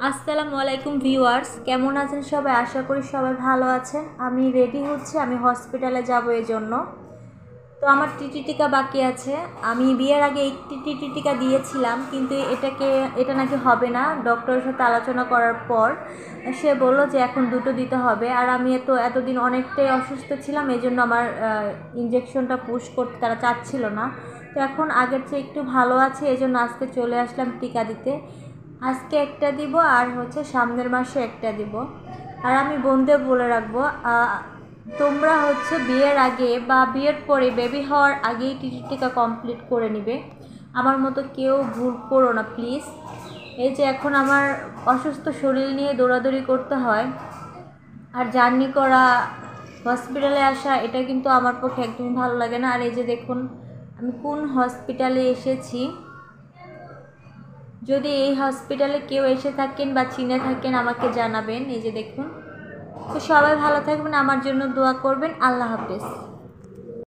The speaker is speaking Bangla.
আসসালামু আলাইকুম ভিউয়ার্স, কেমন আছেন সবাই? আশা করি সবাই ভালো আছেন। আমি রেডি হচ্ছি, আমি হসপিটালে যাব এই জন্য। তো আমার টিটি টিকা বাকি আছে। আমি বিয়ের আগে একটি টিটি টিকা দিয়েছিলাম, কিন্তু এটা নাকি হবে না। ডক্টরের সাথে আলোচনা করার পর সে বললো যে এখন দুটো দিতে হবে। আর আমি এতদিন অনেকটাই অসুস্থ ছিলাম, এই জন্য আমার ইঞ্জেকশনটা পুশ করতে তারা চাচ্ছিল না। তো এখন আগের চেয়ে একটু ভালো আছে, এই জন্য আজকে চলে আসলাম টিকা দিতে। আজকে একটা দিব আর সামনের মাসে একটা দিব। আর আমি বন্ধুদের বলে রাখবো, তোমরা বিয়ের আগে বা বিয়ের পরে বেবি হওয়ার আগেই টিটি টিকা কমপ্লিট করে নিবে। আমার মতো কেউ ভুল করো না প্লিজ। এই যে এখন আমার অসুস্থ শরীর নিয়ে দৌড়াদৌড়ি করতে হয়, আর জার্নি করা, হসপিটালে আসা, এটা কিন্তু আমার পক্ষে একদমই ভালো লাগে না। আর এই যে দেখুন আমি কোন হসপিটালে এসেছি। যদি এই হসপিটালে কেউ এসে থাকেন বা চিনে থাকেন আমাকে জানাবেন। এই যে দেখুন। তো সবাই ভালো থাকবেন, আমার জন্য দোয়া করবেন। আল্লাহ হাফেজ।